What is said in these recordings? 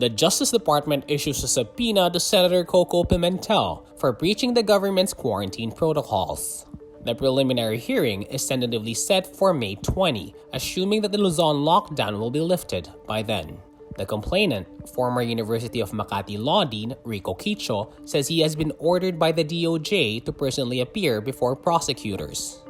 The Justice Department issues a subpoena to Senator Koko Pimentel for breaching the government's quarantine protocols. The preliminary hearing is tentatively set for May 20, assuming that the Luzon lockdown will be lifted by then. The complainant, former University of Makati Law Dean Rico Quicho, says he has been ordered by the DOJ to personally appear before prosecutors.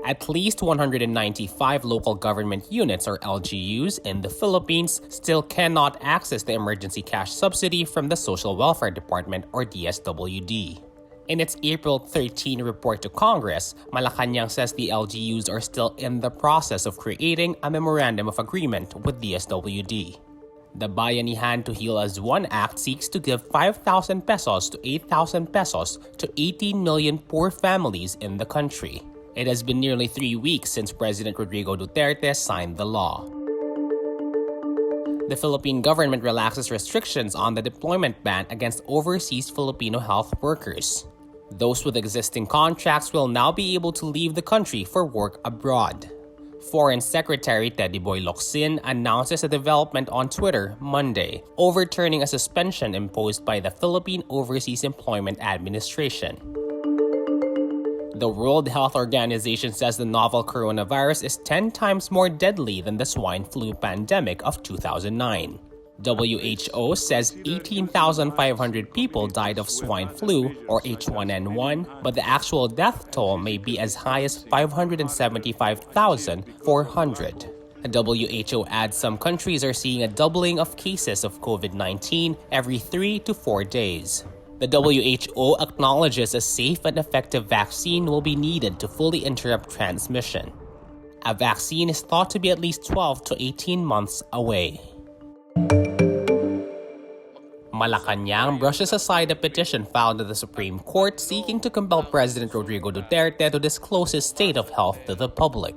At least 195 local government units or LGUs in the Philippines still cannot access the emergency cash subsidy from the Social Welfare Department or DSWD. In its April 13 report to Congress, Malacañang says the LGUs are still in the process of creating a memorandum of agreement with DSWD. The Bayanihan to Heal as One Act seeks to give 5,000 pesos to 8,000 pesos to 18 million poor families in the country. It has been nearly 3 weeks since President Rodrigo Duterte signed the law. The Philippine government relaxes restrictions on the deployment ban against overseas Filipino health workers. Those with existing contracts will now be able to leave the country for work abroad. Foreign Secretary Teddy Boy Locsin announces a development on Twitter Monday, overturning a suspension imposed by the Philippine Overseas Employment Administration. The World Health Organization says the novel coronavirus is 10 times more deadly than the swine flu pandemic of 2009. WHO says 18,500 people died of swine flu or H1N1, but the actual death toll may be as high as 575,400. The WHO adds some countries are seeing a doubling of cases of COVID-19 every 3 to 4 days. The WHO acknowledges a safe and effective vaccine will be needed to fully interrupt transmission. A vaccine is thought to be at least 12 to 18 months away. Malacañang brushes aside a petition filed to the Supreme Court seeking to compel President Rodrigo Duterte to disclose his state of health to the public.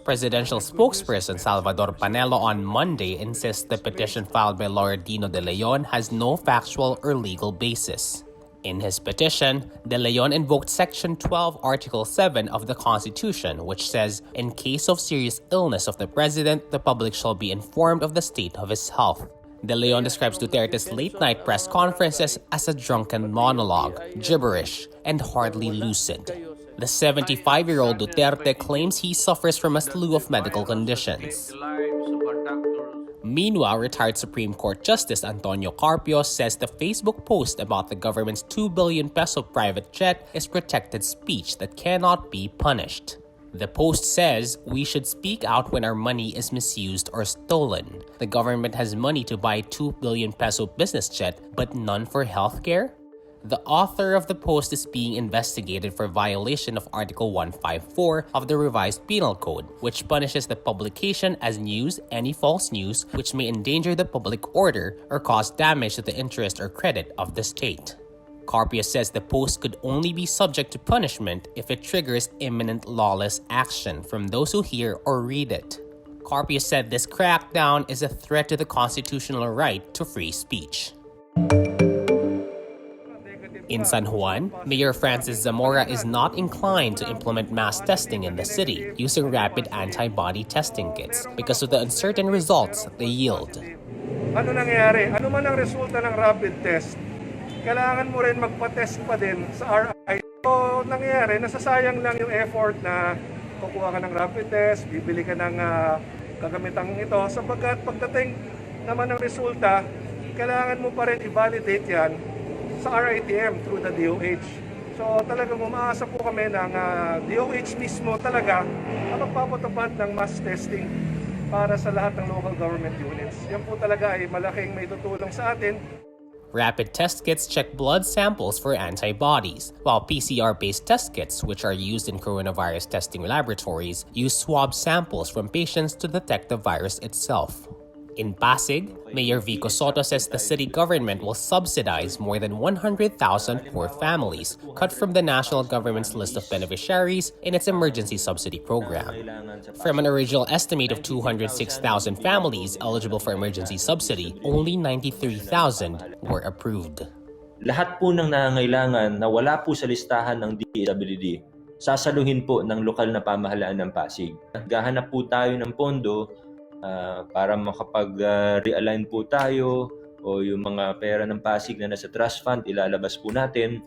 Presidential spokesperson Salvador Panelo on Monday insists the petition filed by lawyer Dino De Leon has no factual or legal basis. In his petition, De Leon invoked Section 12, Article 7 of the Constitution, which says, in case of serious illness of the president, the public shall be informed of the state of his health. De Leon describes Duterte's late-night press conferences as a drunken monologue, gibberish, and hardly lucid. The 75-year-old Duterte claims he suffers from a slew of medical conditions. Meanwhile, retired Supreme Court Justice Antonio Carpio says the Facebook post about the government's 2 billion peso private jet is protected speech that cannot be punished. The post says, we should speak out when our money is misused or stolen. The government has money to buy 2 billion peso business jet, but none for healthcare? The author of the post is being investigated for violation of Article 154 of the Revised Penal Code, which punishes the publication as news any false news which may endanger the public order or cause damage to the interest or credit of the state. Carpio says the post could only be subject to punishment if it triggers imminent lawless action from those who hear or read it. Carpio said this crackdown is a threat to the constitutional right to free speech. In San Juan, Mayor Francis Zamora is not inclined to implement mass testing in the city using rapid antibody testing kits because of the uncertain results they yield. Ano nangyari? Ano man ang resulta ng rapid test, kailangan mo rin magpa-test pa din sa RI. So, nangyayari, nasasayang lang yung effort na kukuha ka ng rapid test, bibili ka ng kagamitang ito, sapagkat pagdating naman ng resulta, kailangan mo pa rin i-validate yan sa RITM through the DOH. So talagang umaasa po kami ng DOH mismo talaga na magpapatupad ng mass testing para sa lahat ng local government units. Yan po talaga ay malaking may tutulong sa atin. Rapid test kits check blood samples for antibodies, while PCR-based test kits, which are used in coronavirus testing laboratories, use swab samples from patients to detect the virus itself. In Pasig, Mayor Vico Soto says the city government will subsidize more than 100,000 poor families cut from the national government's list of beneficiaries in its emergency subsidy program. From an original estimate of 206,000 families eligible for emergency subsidy, only 93,000 were approved. Lahat po ng nangangailangan na wala po sa listahan ng DSWD, sasaluhin po ng lokal na pamahalaan ng Pasig. Gahanap po tayo ng pondo para makapag-realign po tayo, o yung mga pera ng Pasig na nasa trust fund, ilalabas po natin.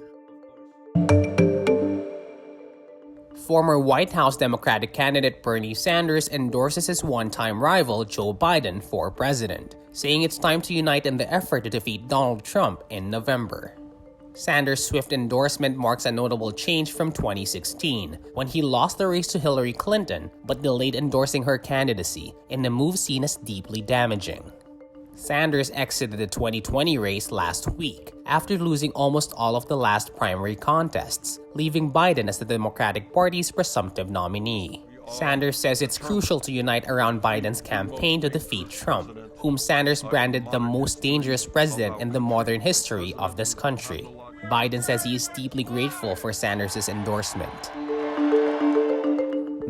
Former White House Democratic candidate Bernie Sanders endorses his one-time rival Joe Biden for president, saying it's time to unite in the effort to defeat Donald Trump in November. Sanders' swift endorsement marks a notable change from 2016, when he lost the race to Hillary Clinton but delayed endorsing her candidacy, in a move seen as deeply damaging. Sanders exited the 2020 race last week after losing almost all of the last primary contests, leaving Biden as the Democratic Party's presumptive nominee. Sanders says it's crucial to unite around Biden's campaign to defeat Trump, whom Sanders branded the most dangerous president in the modern history of this country. Biden says he is deeply grateful for Sanders' endorsement.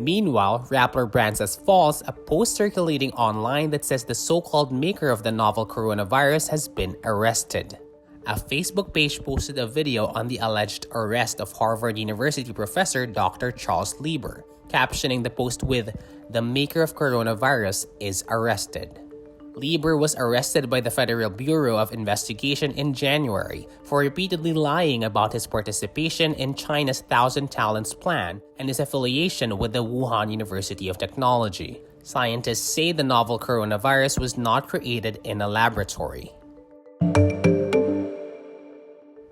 Meanwhile, Rappler brands as false a post circulating online that says the so-called maker of the novel coronavirus has been arrested. A Facebook page posted a video on the alleged arrest of Harvard University professor Dr. Charles Lieber, captioning the post with, "The maker of coronavirus is arrested." Lieber was arrested by the Federal Bureau of Investigation in January for repeatedly lying about his participation in China's Thousand Talents Plan and his affiliation with the Wuhan University of Technology. Scientists say the novel coronavirus was not created in a laboratory.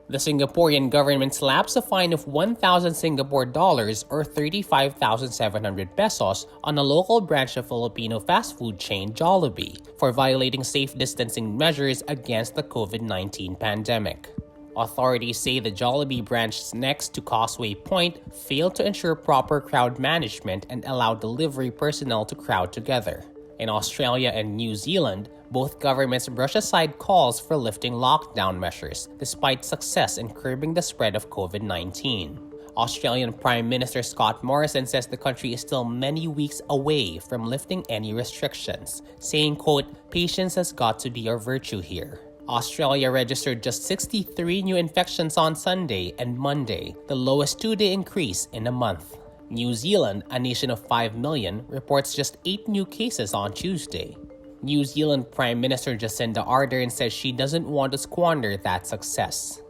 The Singaporean government slaps a fine of 1,000 Singapore dollars or 35,700 pesos on a local branch of Filipino fast food chain Jollibee for violating safe distancing measures against the COVID-19 pandemic. Authorities say the Jollibee branch next to Causeway Point failed to ensure proper crowd management and allowed delivery personnel to crowd together. In Australia and New Zealand, both governments brush aside calls for lifting lockdown measures, despite success in curbing the spread of COVID-19. Australian Prime Minister Scott Morrison says the country is still many weeks away from lifting any restrictions, saying, quote, "Patience has got to be our virtue here." Australia registered just 63 new infections on Sunday and Monday, the lowest two-day increase in a month. New Zealand, a nation of 5 million, reports just 8 new cases on Tuesday. New Zealand Prime Minister Jacinda Ardern says she doesn't want to squander that success.